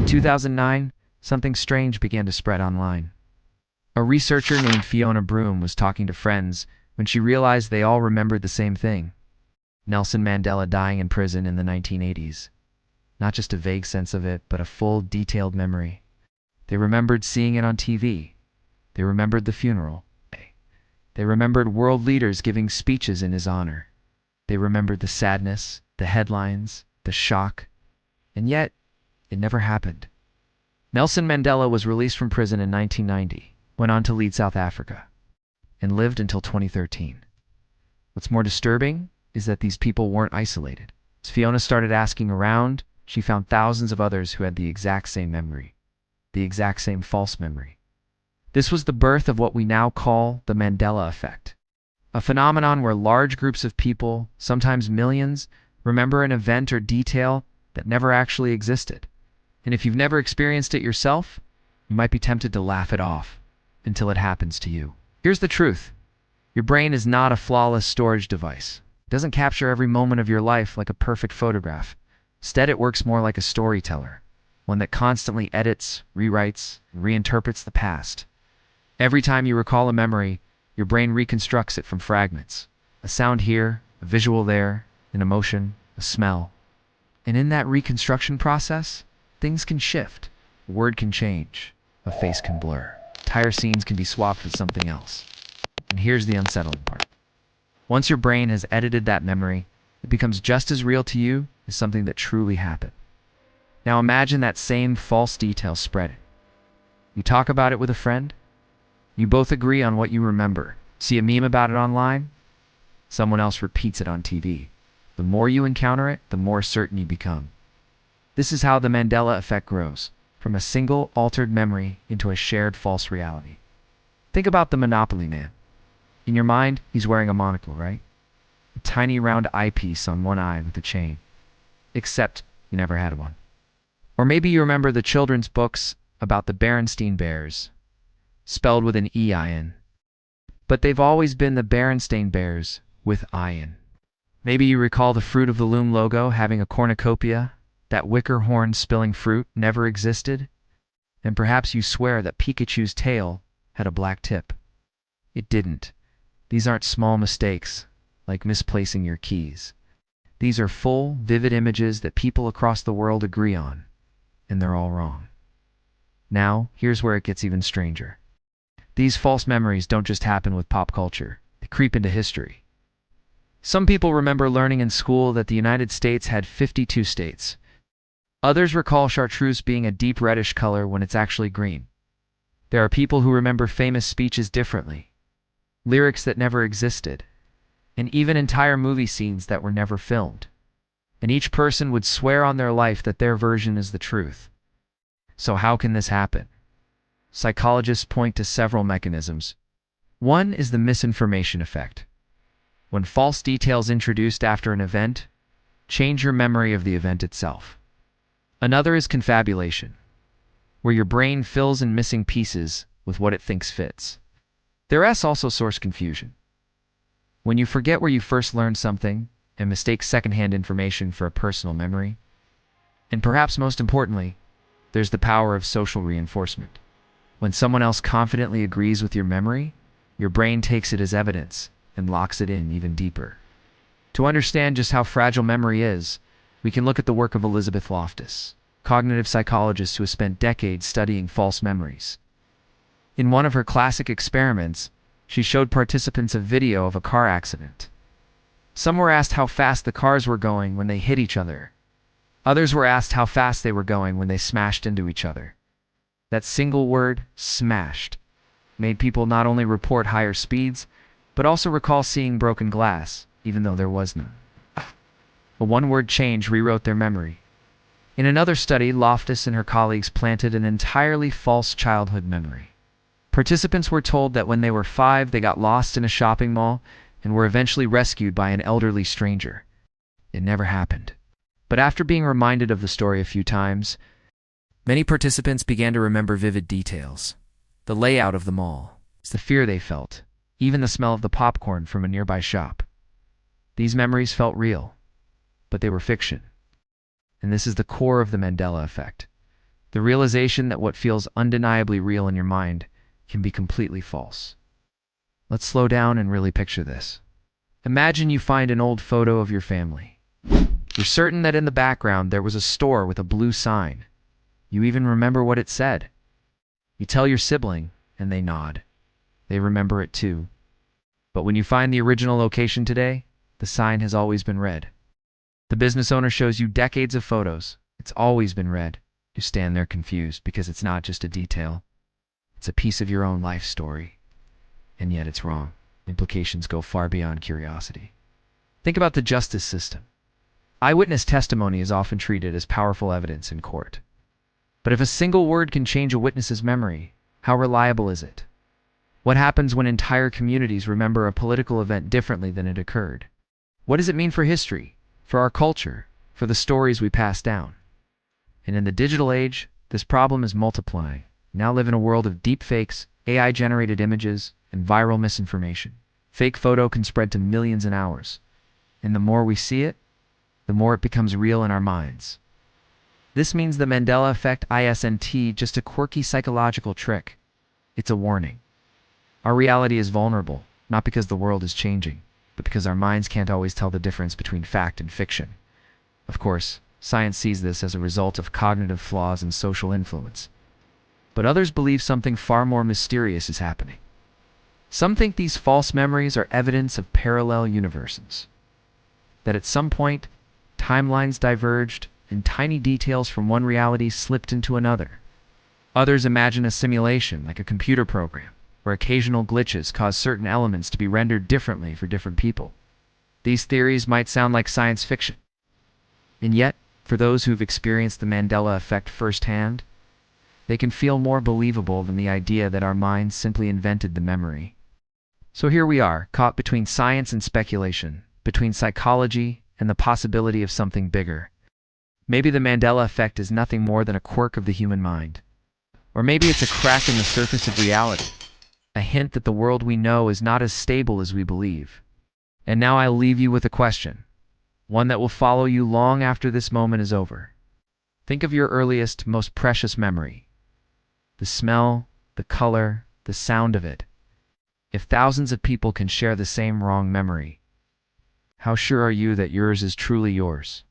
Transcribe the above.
2009, something strange began to spread online. A researcher named Fiona Broom was talking to friends when she realized they all remembered the same thing: Nelson Mandela dying in prison in the 1980s. Not just a vague sense of it, but a full, detailed memory. They remembered seeing it on TV. They remembered the funeral. They remembered world leaders giving speeches in his honor. They remembered the sadness, the headlines, the shock. And yet, it never happened. Nelson Mandela was released from prison in 1990, went on to lead South Africa, and lived until 2013. What's more disturbing is that these people weren't isolated. As Fiona started asking around, she found thousands of others who had the exact same memory, the exact same false memory. This was the birth of what we now call the Mandela Effect, a phenomenon where large groups of people, sometimes millions, remember an event or detail that never actually existed. And if you've never experienced it yourself, you might be tempted to laugh it off until it happens to you. Here's the truth. Your brain is not a flawless storage device. It doesn't capture every moment of your life like a perfect photograph. Instead, it works more like a storyteller, one that constantly edits, rewrites, and reinterprets the past. Every time you recall a memory, your brain reconstructs it from fragments. A sound here, a visual there, an emotion, a smell. And in that reconstruction process, things can shift. A word can change. A face can blur. Entire scenes can be swapped with something else. And here's the unsettling part. Once your brain has edited that memory, it becomes just as real to you as something that truly happened. Now imagine that same false detail spreading. You talk about it with a friend. You both agree on what you remember. See a meme about it online? Someone else repeats it on TV. The more you encounter it, the more certain you become. This is how the Mandela Effect grows, from a single altered memory into a shared false reality. Think about the Monopoly man. In your mind, he's wearing a monocle, right? A tiny round eyepiece on one eye with a chain. Except you never had one. Or maybe you remember the children's books about the Berenstain Bears, spelled with an E-I-N. But they've always been the Berenstain Bears with I-N. Maybe you recall the Fruit of the Loom logo having a cornucopia, that wicker horn spilling fruit never existed, and perhaps you swear that Pikachu's tail had a black tip. It didn't. These aren't small mistakes, like misplacing your keys. These are full, vivid images that people across the world agree on, and they're all wrong. Now, here's where it gets even stranger. These false memories don't just happen with pop culture. They creep into history. Some people remember learning in school that the United States had 52 states. Others recall chartreuse being a deep reddish color when it's actually green. There are people who remember famous speeches differently, lyrics that never existed, and even entire movie scenes that were never filmed. And each person would swear on their life that their version is the truth. So how can this happen? Psychologists point to several mechanisms. One is the misinformation effect. When false details introduced after an event change your memory of the event itself. Another is confabulation, where your brain fills in missing pieces with what it thinks fits. There is also source confusion. When you forget where you first learned something and mistake secondhand information for a personal memory. And perhaps most importantly, there's the power of social reinforcement. When someone else confidently agrees with your memory, your brain takes it as evidence and locks it in even deeper. To understand just how fragile memory is, we can look at the work of Elizabeth Loftus, cognitive psychologist who has spent decades studying false memories. In one of her classic experiments, she showed participants a video of a car accident. Some were asked how fast the cars were going when they hit each other. Others were asked how fast they were going when they smashed into each other. That single word, smashed, made people not only report higher speeds, but also recall seeing broken glass, even though there was none. A one-word change rewrote their memory. In another study, Loftus and her colleagues planted an entirely false childhood memory. Participants were told that when they were 5, they got lost in a shopping mall and were eventually rescued by an elderly stranger. It never happened. But after being reminded of the story a few times, many participants began to remember vivid details. The layout of the mall, the fear they felt, even the smell of the popcorn from a nearby shop. These memories felt real, but they were fiction. And this is the core of the Mandela Effect. The realization that what feels undeniably real in your mind can be completely false. Let's slow down and really picture this. Imagine you find an old photo of your family. You're certain that in the background there was a store with a blue sign. You even remember what it said. You tell your sibling, and they nod. They remember it too. But when you find the original location today, the sign has always been red. The business owner shows you decades of photos. It's always been red. You stand there confused because it's not just a detail. It's a piece of your own life story. And yet it's wrong. Implications go far beyond curiosity. Think about the justice system. Eyewitness testimony is often treated as powerful evidence in court. But if a single word can change a witness's memory, how reliable is it? What happens when entire communities remember a political event differently than it occurred? What does it mean for history, for our culture, for the stories we pass down? And in the digital age, this problem is multiplying. We now live in a world of deepfakes, AI-generated images, and viral misinformation. Fake photo can spread to millions in hours. And the more we see it, the more it becomes real in our minds. This means the Mandela Effect isn't just a quirky psychological trick. It's a warning. Our reality is vulnerable, not because the world is changing, but because our minds can't always tell the difference between fact and fiction. Of course, science sees this as a result of cognitive flaws and social influence. But others believe something far more mysterious is happening. Some think these false memories are evidence of parallel universes. That at some point, timelines diverged and tiny details from one reality slipped into another. Others imagine a simulation, like a computer program, where occasional glitches cause certain elements to be rendered differently for different people. These theories might sound like science fiction. And yet, for those who've experienced the Mandela Effect firsthand, they can feel more believable than the idea that our minds simply invented the memory. So here we are, caught between science and speculation, between psychology and the possibility of something bigger. Maybe the Mandela Effect is nothing more than a quirk of the human mind. Or maybe it's a crack in the surface of reality, a hint that the world we know is not as stable as we believe. And now I'll leave you with a question, one that will follow you long after this moment is over. Think of your earliest, most precious memory. The smell, the color, the sound of it. If thousands of people can share the same wrong memory, how sure are you that yours is truly yours?